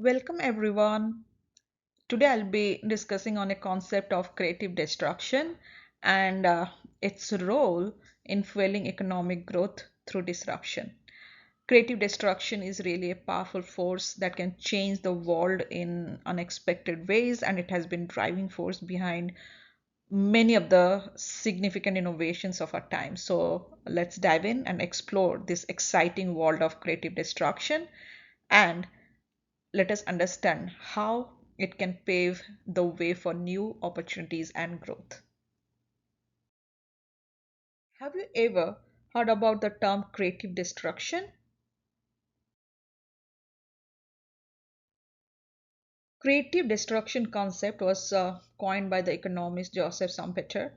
Welcome everyone. Today I'll be discussing on a concept of creative destruction and its role in fueling economic growth through disruption. Creative destruction is really a powerful force that can change the world in unexpected ways, and it has been driving force behind many of the significant innovations of our time. So let's dive in and explore this exciting world of creative destruction, and let us understand how it can pave the way for new opportunities and growth. Have you ever heard about the term creative destruction? Creative destruction concept was coined by the economist Joseph Schumpeter.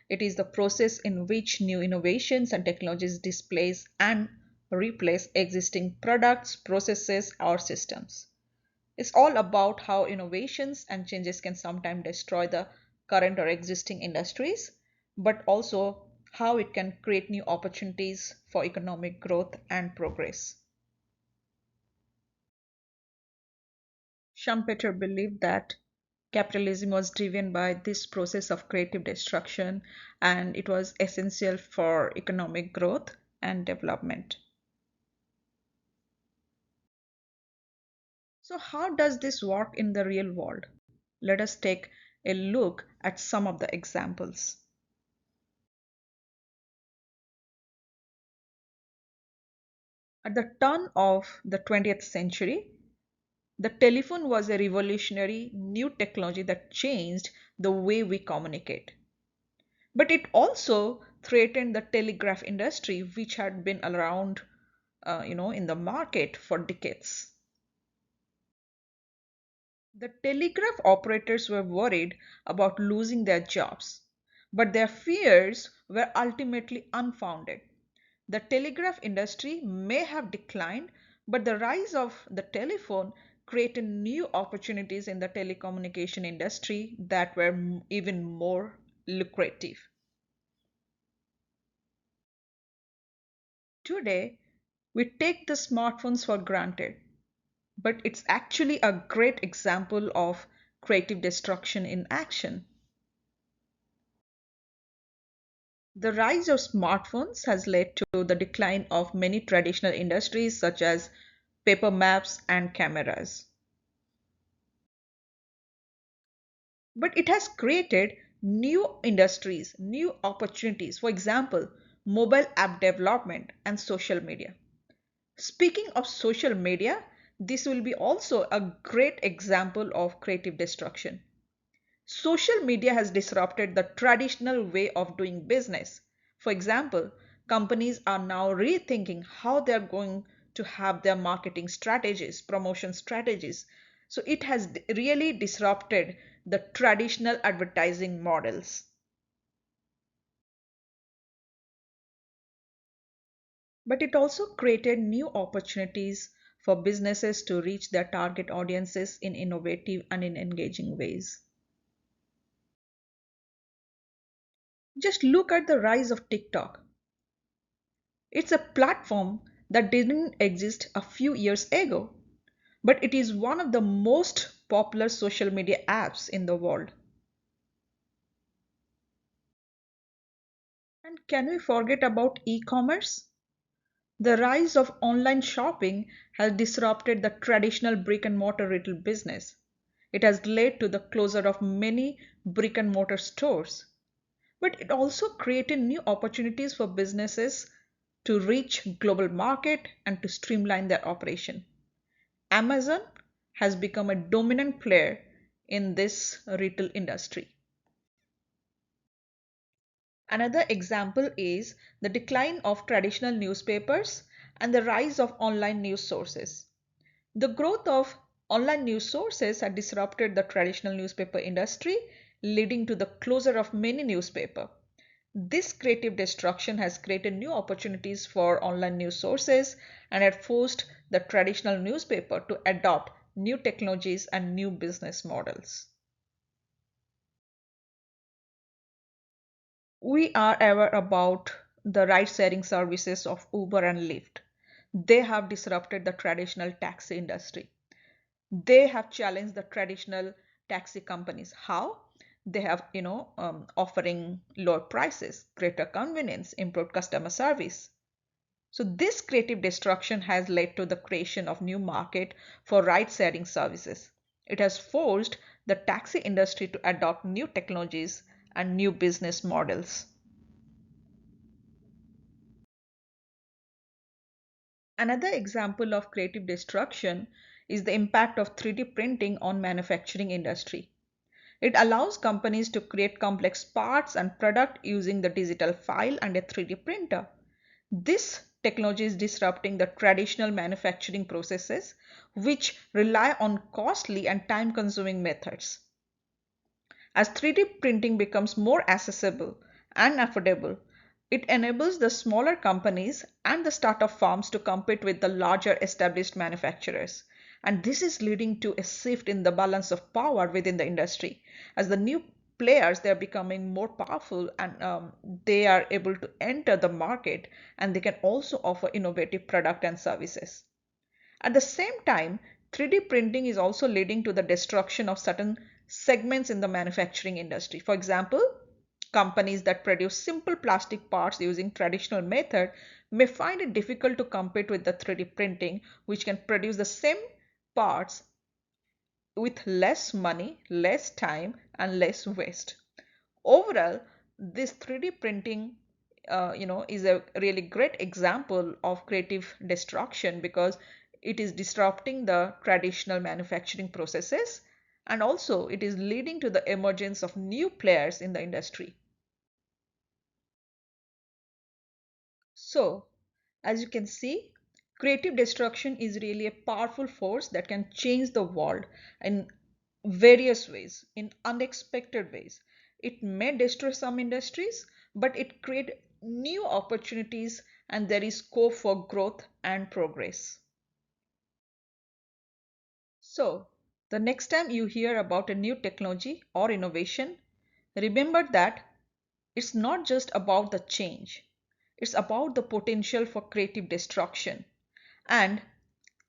It is the process in which new innovations and technologies displace and replace existing products, processes, or systems. It's all about how innovations and changes can sometimes destroy the current or existing industries, but also how it can create new opportunities for economic growth and progress. Schumpeter believed that capitalism was driven by this process of creative destruction, and it was essential for economic growth and development. So, how does this work in the real world? Let us take a look at some of the examples. At the turn of the 20th century, the telephone was a revolutionary new technology that changed the way we communicate. But it also threatened the telegraph industry, which had been around, in the market for decades. The telegraph operators were worried about losing their jobs, but their fears were ultimately unfounded. The telegraph industry may have declined, but the rise of the telephone created new opportunities in the telecommunication industry that were even more lucrative. Today, we take the smartphones for granted, but it's actually a great example of creative destruction in action. The rise of smartphones has led to the decline of many traditional industries such as paper maps and cameras. But it has created new industries, new opportunities. For example, mobile app development and social media. Speaking of social media, this will be also a great example of creative destruction. Social media has disrupted the traditional way of doing business. For example, companies are now rethinking how they're going to have their marketing strategies, promotion strategies. So it has really disrupted the traditional advertising models. But it also created new opportunities for businesses to reach their target audiences in innovative and in engaging ways. Just look at the rise of TikTok. It's a platform that didn't exist a few years ago, but it is one of the most popular social media apps in the world. And can we forget about e-commerce? The rise of online shopping has disrupted the traditional brick and mortar retail business. It has led to the closure of many brick and mortar stores, but it also created new opportunities for businesses to reach global market and to streamline their operation. Amazon has become a dominant player in this retail industry. Another example is the decline of traditional newspapers and the rise of online news sources. The growth of online news sources had disrupted the traditional newspaper industry, leading to the closure of many newspapers. This creative destruction has created new opportunities for online news sources and had forced the traditional newspaper to adopt new technologies and new business models. We are aware about the ride-sharing services of Uber and Lyft. They have disrupted the traditional taxi industry. They have challenged the traditional taxi companies. How? They have, offering lower prices, greater convenience, improved customer service. So this creative destruction has led to the creation of new market for ride-sharing services. It has forced the taxi industry to adopt new technologies and new business models. Another example of creative destruction is the impact of 3D printing on manufacturing industry. It allows companies to create complex parts and product using the digital file and a 3D printer. This technology is disrupting the traditional manufacturing processes, which rely on costly and time consuming methods. As 3D printing becomes more accessible and affordable, it enables the smaller companies and the startup firms to compete with the larger established manufacturers. And this is leading to a shift in the balance of power within the industry. As the new players, they are becoming more powerful, and they are able to enter the market, and they can also offer innovative product and services. At the same time, 3D printing is also leading to the destruction of certain segments in the manufacturing industry. For example, companies that produce simple plastic parts using traditional method may find it difficult to compete with the 3D printing, which can produce the same parts with less money, less time, and less waste. Overall, this 3D printing, is a really great example of creative destruction because it is disrupting the traditional manufacturing processes, and also it is leading to the emergence of new players in the industry. So, as you can see, creative destruction is really a powerful force that can change the world in various ways, in unexpected ways. It may destroy some industries, but it creates new opportunities, and there is scope for growth and progress. So, the next time you hear about a new technology or innovation, remember that it's not just about the change, it's about the potential for creative destruction and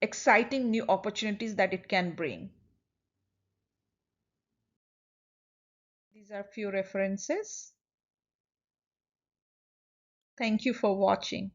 exciting new opportunities that it can bring. These are few references. Thank you for watching.